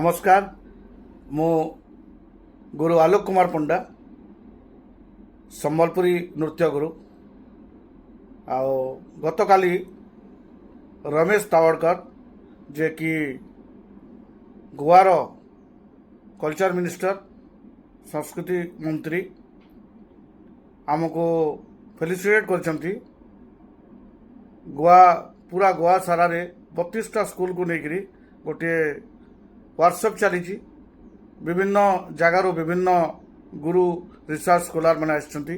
नमस्कार मु गुरु आलोक कुमार पंडा संबलपुरी नृत्य गुरु आओ गतकाली रमेश तावड़कर जे कि गोवार कल्चर मिनिस्टर संस्कृति मंत्री आमको फेलिसिटेट करछंती। गोवा पूरा गोवा सारा रे 32टा स्कूल को लेकरी गोटे वर्कशॉप चली विभिन्न जगार विभिन्न गुरु रिसर्च स्कॉलर मैंने आसछंती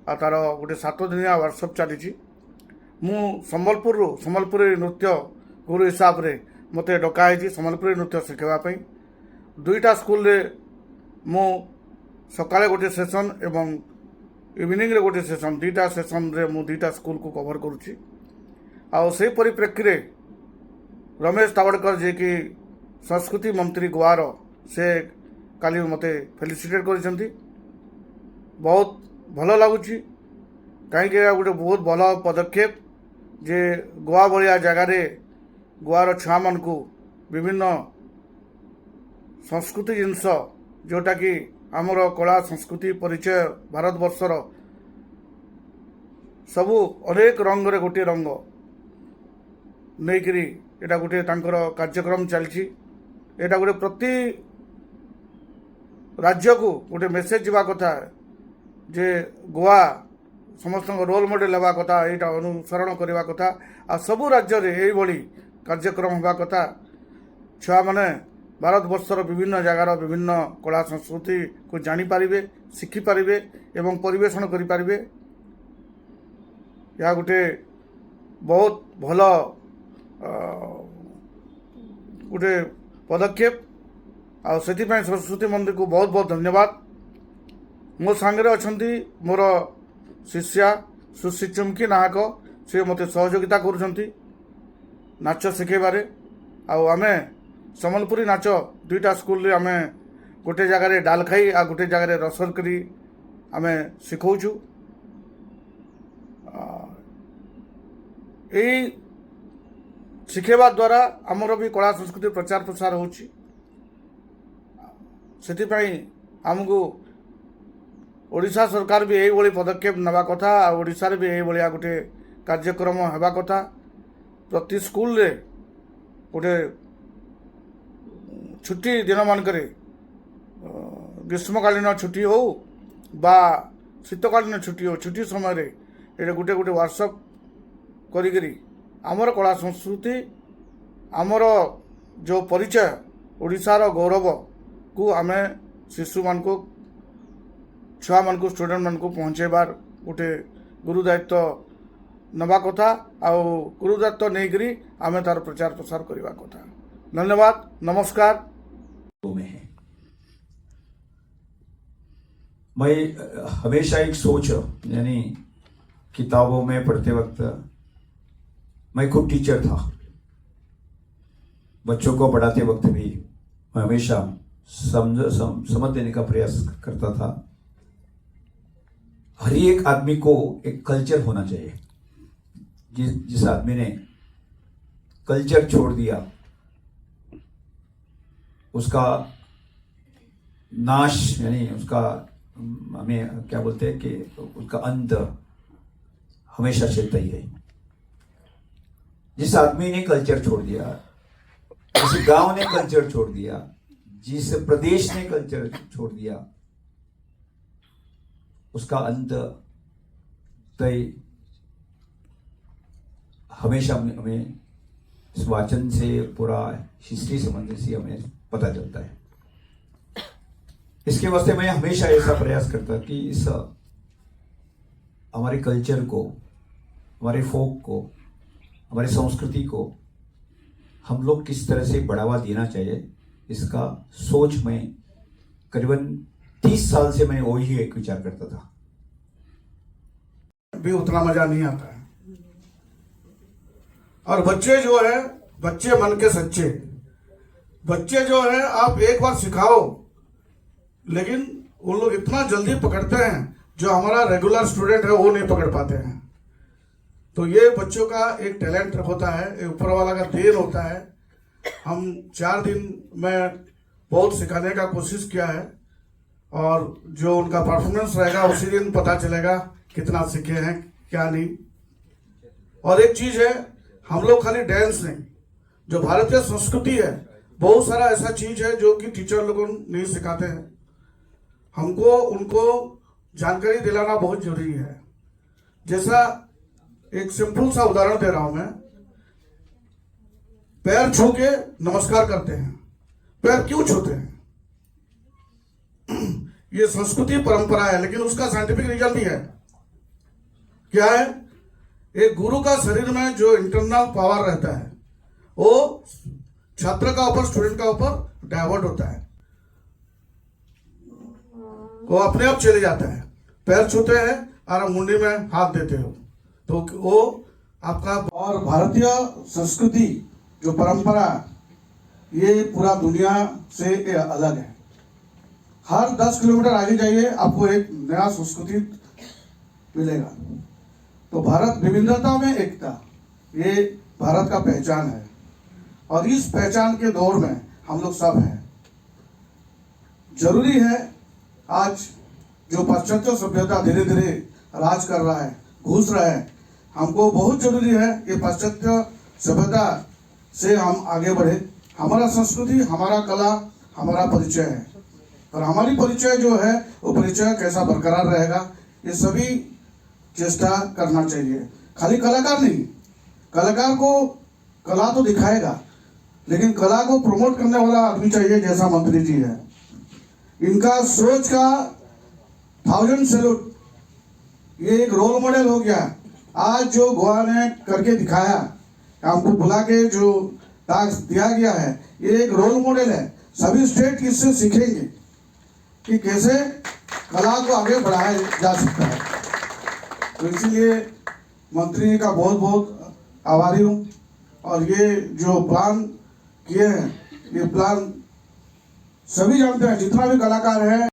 आ तार गोटे 7 दिनिया वर्कशॉप चली मु संबलपुरी नृत्य गुरु हिसाब रे मते डकाई संबलपुरी नृत्य शिखापी 2टा स्कूल रे मु सकाळे गोटे सेशन एवं इवनिंग रे गोटे सेशन 2टा सेशन रे मु 2टा स्कूल को कवर करुच्ची। आउ से परिप्रेक्षी रे रमेश तावड़कर जे कि संस्कृति मंत्री गोवार से काली मते फेलिसिटेट कर बहुत भल लगुच कहीं गोटे बहुत भल पदक्षेप जे गोवा भाया जगार गोवार छुआ मान को विभिन्न संस्कृति जिनस जोटा कि आमर कला संस्कृति परिचय भारत वर्षर सबू अनेक रंग रे गोटे रंग नहींकरी एटा गोटे तांकर कार्यक्रम चलची। एटा गोटे प्रति राज्य को गोटे मेसेज जावा कथा जे गोवा समस्त रोल मॉडल हवा कथा एटा अनुसरण करवा कथा आ सबू राज्य रे एई भली कार्यक्रम हवा कथा। छुआ माने भारत वर्षर विभिन्न जगार विभिन्न कला संस्कृति को जानी पारिबे शिखि पारिबे एवं परिवेषण करि पारिबे। या गोटे बहुत भल गोटे पदक्षेप आ संस्कृति मंत्री को बहुत बहुत धन्यवाद। मो सांगे अच्छी मोर शिष्या सुश्री चुमकी नाहक से मते सहयोगिता करुछंती नाच शिखेबारे। आमे संबलपुरी नाच 2टा स्कूल रे आमे गोटे जगार डालखाई आ गोटे जगार रसरकरी आमे शिखौछु। यही शिखेबा द्वारा आमर भी कला संस्कृति प्रचार प्रसार होछि। सेतिपई आमको ओडिशा सरकार भी यही भली पदक्षेप नवा कथा आ ओडिशा रे भी यही भलिया गोटे कार्यक्रम हेबा कथा। प्रति स्कूल रे गोटे छुट्टी दिन मानकरे ग्रीष्मकालीन छुट्टी हो बा शीतकालीन छुट्टी हो छुट्टी समय रे ये गोटे गोटे वर्कशॉप करी आमर कला संस्कृति आमर जो परिचय ओडिशार गौरव को आमे शिशु मान को छुआ मान को स्टूडेंट मान को पहुँचेबार गोटे गुरु दायित्व नवा कथा आ गुरु दायित्व नहीं करी आमे तार प्रचार प्रसार करवा कथा। धन्यवाद नमस्कार। मैं हमेशा एक सोच यानी किताबों में पढ़ते वक्त मैं खुद टीचर था, बच्चों को पढ़ाते वक्त भी मैं हमेशा समझ देने का प्रयास करता था। हर एक आदमी को एक कल्चर होना चाहिए। जिस आदमी ने कल्चर छोड़ दिया उसका नाश यानी उसका हमें क्या बोलते हैं कि उसका अंत हमेशा चलता ही है। जिस आदमी ने कल्चर छोड़ दिया, जिस गांव ने कल्चर छोड़ दिया, जिस प्रदेश ने कल्चर छोड़ दिया, उसका अंत तय हमेशा हमें इस वाचन से पूरा हिस्ट्री संबंधी से हमें पता चलता है। इसके वास्ते मैं हमेशा ऐसा प्रयास करता कि इस हमारे कल्चर को, हमारे फोक को, हमारी संस्कृति को हम लोग किस तरह से बढ़ावा देना चाहिए, इसका सोच में करीबन 30 साल से मैं वही एक विचार करता था। भी उतना मजा नहीं आता है और बच्चे जो है बच्चे मन के सच्चे बच्चे जो है आप एक बार सिखाओ लेकिन वो लोग इतना जल्दी पकड़ते हैं जो हमारा रेगुलर स्टूडेंट है वो नहीं पकड़ पाते हैं। तो ये बच्चों का एक टैलेंट होता है, ऊपर वाला का देन होता है। हम 4 दिन में बहुत सिखाने का कोशिश किया है और जो उनका परफॉर्मेंस रहेगा उसी दिन पता चलेगा कितना सीखे हैं क्या नहीं। और एक चीज है, हम लोग खाली डांस नहीं, जो भारतीय संस्कृति है बहुत सारा ऐसा चीज है जो कि टीचर लोगों नहीं सिखाते हैं। हमको उनको जानकारी दिलाना बहुत जरूरी है। जैसा एक सिंपल सा उदाहरण दे रहा हूं मैं, पैर छू के नमस्कार करते हैं। पैर क्यों छूते हैं? ये संस्कृति परंपरा है, लेकिन उसका साइंटिफिक रीजन भी है। क्या है? एक गुरु का शरीर में जो इंटरनल पावर रहता है वो छात्र का ऊपर, स्टूडेंट का ऊपर डाइवर्ट होता है, वो अपने आप चले जाता है। पैर छूते हैं और मुंडी में हाथ देते हो तो वो आपका। और भारतीय संस्कृति जो परंपरा, ये पूरा दुनिया से ये अलग है। हर 10 किलोमीटर आगे जाइए आपको एक नया संस्कृति मिलेगा। तो भारत विविधता में एकता, ये भारत का पहचान है और इस पहचान के दौर में हम लोग सब हैं। जरूरी है, आज जो पाश्चात्य सभ्यता धीरे धीरे राज कर रहा है, घुस रहा है, हमको बहुत जरूरी है ये पाश्चात्य सभ्यता से हम आगे बढ़े। हमारा संस्कृति, हमारा कला, हमारा परिचय है और हमारी परिचय जो है वो परिचय कैसा बरकरार रहेगा, ये सभी चेष्टा करना चाहिए। खाली कलाकार नहीं, कलाकार को कला तो दिखाएगा लेकिन कला को प्रमोट करने वाला आदमी चाहिए, जैसा मंत्री जी है। इनका सोच का 1000 सैल्यूट, ये एक रोल मॉडल हो गया। आज जो गोवा ने करके दिखाया, हमको बुला के जो टास्क दिया गया है, ये एक रोल मॉडल है। सभी स्टेट इससे सीखेंगे कि कैसे कला को आगे बढ़ाया जा सकता है। तो इसीलिए मंत्री का बहुत बहुत आभारी हूँ। और ये जो प्लान किए हैं, ये प्लान सभी जानते हैं, जितना भी कलाकार है।